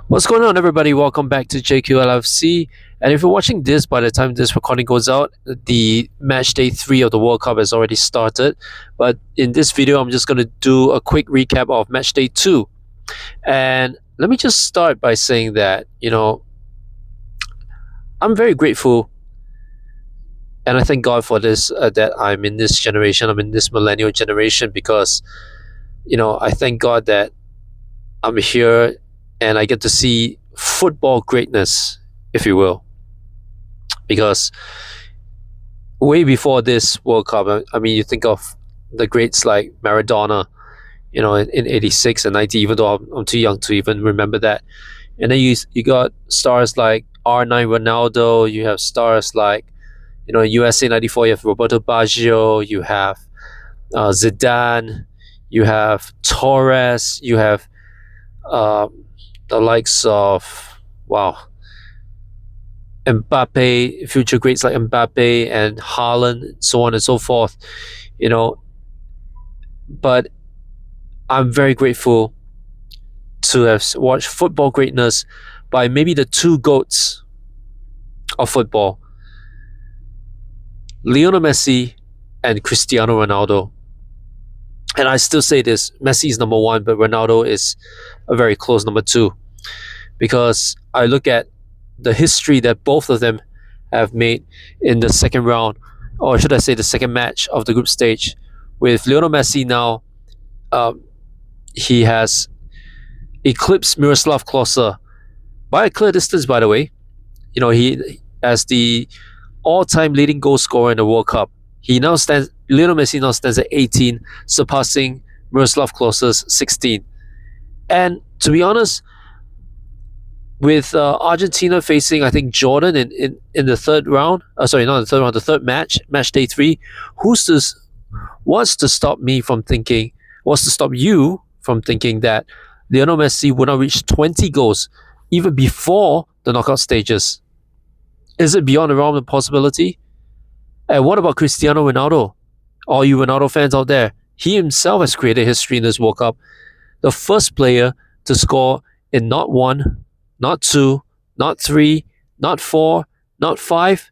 What's going on, everybody? Welcome back to JQLFC. And if you're watching this by the time this recording goes out, the match day 3 of the World Cup has already started. But in this video, I'm just going to do a quick recap of match day 2. And let me just start by saying that, I'm very grateful and I thank God for this, that I'm in this generation, I'm in this millennial generation because, I thank God that I'm here and I get to see football greatness, if you will. Because way before this World Cup, I mean, you think of the greats like Maradona, in 86 and 90, even though I'm too young to even remember that. And then you got stars like R9 Ronaldo, you have stars like, USA 94, you have Roberto Baggio, you have Zidane, you have Torres, you have the likes of, Mbappe, future greats like Mbappe and Haaland, so on and so forth, But I'm very grateful to have watched football greatness by maybe the two GOATs of football, Lionel Messi and Cristiano Ronaldo. And I still say this, Messi is number 1, but Ronaldo is a very close number 2. Because I look at the history that both of them have made in the second round, or should I say the second match of the group stage. With Lionel Messi now, he has eclipsed Miroslav Klose by a clear distance, by the way. He as the all-time leading goal scorer in the World Cup. Lionel Messi now stands at 18, surpassing Miroslav Klose's 16. And to be honest, with Argentina facing, I think, Jordan in the third round, sorry, not the third round, the third match day 3, what's to stop you from thinking that Lionel Messi would not reach 20 goals even before the knockout stages? Is it beyond the realm of possibility? And what about Cristiano Ronaldo? All you Ronaldo fans out there, he himself has created history in this World Cup. The first player to score in not 1, not 2, not 3, not 4, not 5,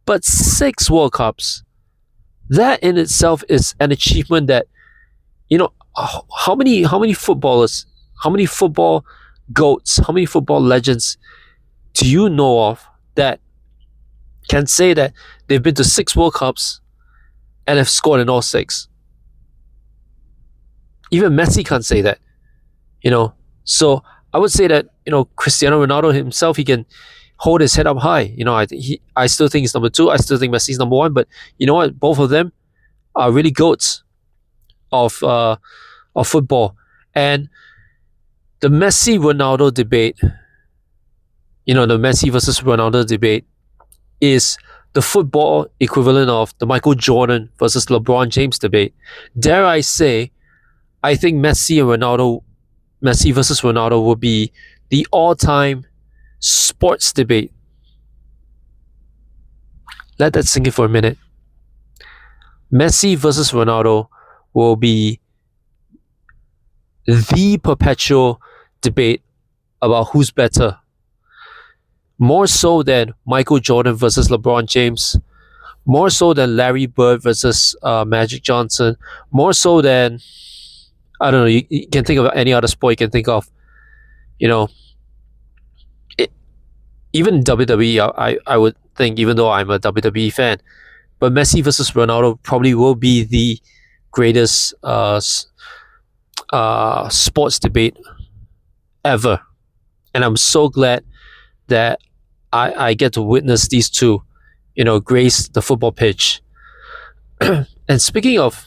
but 6 World Cups. That in itself is an achievement that, how many footballers, how many football GOATs, how many football legends do you know of that can say that they've been to 6 World Cups and have scored in all 6? Even Messi can't say that, So I would say that, Cristiano Ronaldo himself, he can hold his head up high. I still think he's number 2. I still think Messi's number 1. But you know what? Both of them are really GOATs of football. And the Messi-Ronaldo debate, the Messi versus Ronaldo debate, is the football equivalent of the Michael Jordan versus LeBron James debate. Dare I say, I think Messi versus Ronaldo will be the all-time sports debate. Let that sink in for a minute. Messi versus Ronaldo will be the perpetual debate about who's better. More so than Michael Jordan versus LeBron James. More so than Larry Bird versus Magic Johnson. More so than, I don't know, you can think of any other sport you can think of. Even WWE, I would think, even though I'm a WWE fan, but Messi versus Ronaldo probably will be the greatest sports debate ever. And I'm so glad that I get to witness these two, grace the football pitch. And speaking of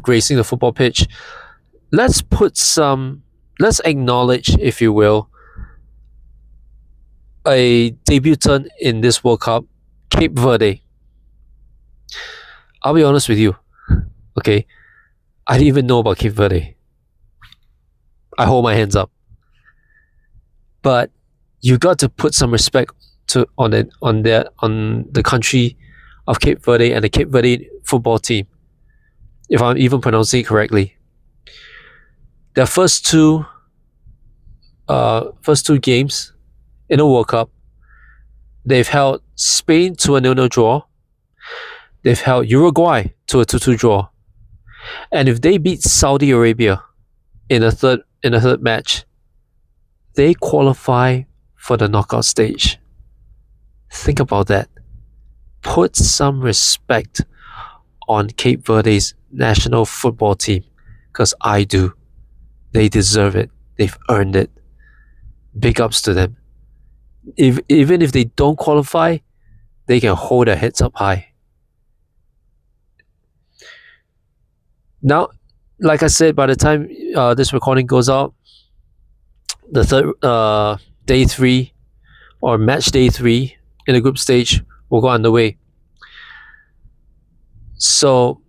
gracing the football pitch, let's acknowledge, if you will, a debutant in this World Cup, Cape Verde. I'll be honest with you, okay? I didn't even know about Cape Verde. I hold my hands up. But you got to put some respect on the country of Cape Verde and the Cape Verde football team, if I'm even pronouncing it correctly. Their first 2 first two games in a World Cup. They've held Spain to a 0-0 draw. They've held Uruguay to a 2-2 draw. And if they beat Saudi Arabia in a third match, they qualify for the knockout stage. Think about that. Put some respect on Cape Verde's national football team, because I do. They deserve it. They've earned it. Big ups to them. Even if they don't qualify, they can hold their heads up high. Now, like I said, by the time this recording goes out, the third day 3 or match day 3 in the group stage will go underway. So,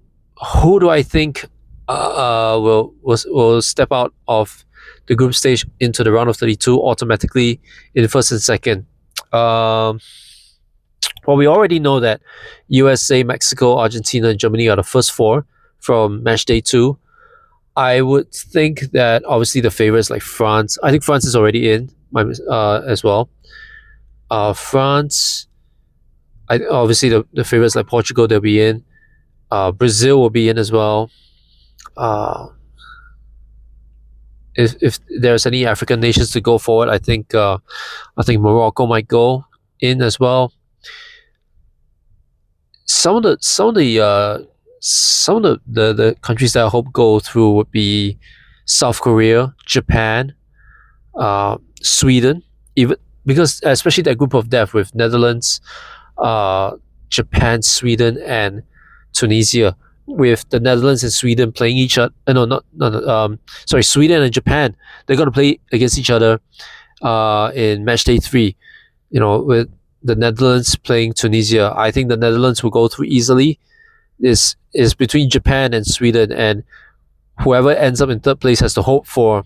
who do I think will step out of the group stage into the round of 32 automatically in first and second? Well, we already know that USA, Mexico, Argentina, and Germany are the first 4 from match day 2. I would think that obviously the favorites like France. I think France is already in as well. France. Obviously the favorites like Portugal, they'll be in. Brazil will be in as well. If there's any African nations to go forward, I think Morocco might go in as well. Some of the countries that I hope go through would be South Korea, Japan, Sweden, even because especially that group of death with Netherlands, Japan, Sweden, and Tunisia, with the Netherlands and Sweden playing each other. Sweden and Japan, they're going to play against each other in match day 3. With the Netherlands playing Tunisia, I think the Netherlands will go through easily. Is between Japan and Sweden, and whoever ends up in third place has to hope for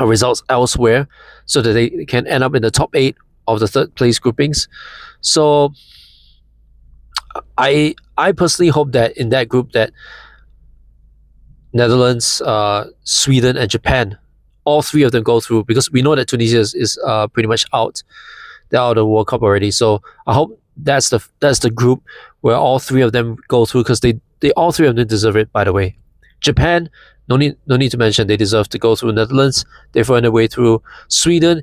results elsewhere so that they can end up in the top 8 of the third place groupings. So I personally hope that in that group that Netherlands, Sweden, and Japan, all 3 of them go through, because we know that Tunisia is pretty much out. They're out of the World Cup already. So I hope that's the group where all 3 of them go through, because they all 3 of them deserve it. By the way, Japan, no need to mention, they deserve to go through. Netherlands, they've earned their way through. Sweden,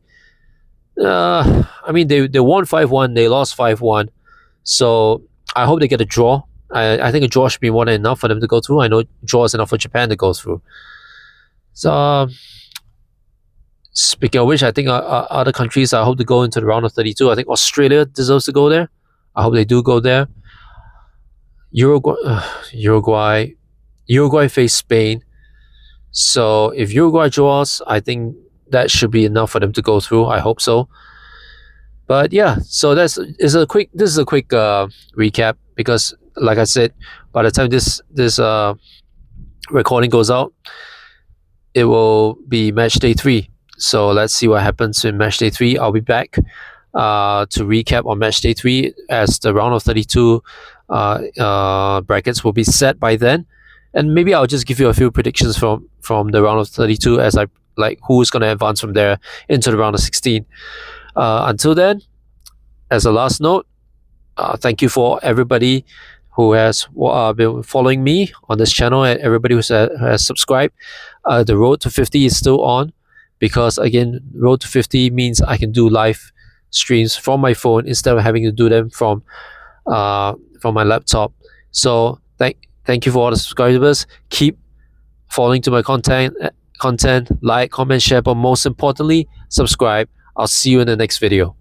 they won 5-1, they lost 5-1. So I hope they get a draw. I think a draw should be more than enough for them to go through. I know draw is enough for Japan to go through. So speaking of which, I think other countries I hope to go into the round of 32. I think Australia deserves to go there. I hope they do go there. Uruguay face Spain. So if Uruguay draws, I think that should be enough for them to go through. I hope so. But yeah, so this is a quick recap, because like I said, by the time this recording goes out, it will be match day 3. So let's see what happens in match day 3. I'll be back to recap on match day 3, as the round of 32 brackets will be set by then, and maybe I'll just give you a few predictions from the round of 32, as I like who's going to advance from there into the round of 16. Until then, as a last note, thank you for everybody who has been following me on this channel, and everybody who has subscribed. The road to 50 is still on, because again, road to 50 means I can do live streams from my phone instead of having to do them from my laptop. So thank you for all the subscribers. Keep following to my content, like, comment, share, but most importantly, subscribe. I'll see you in the next video.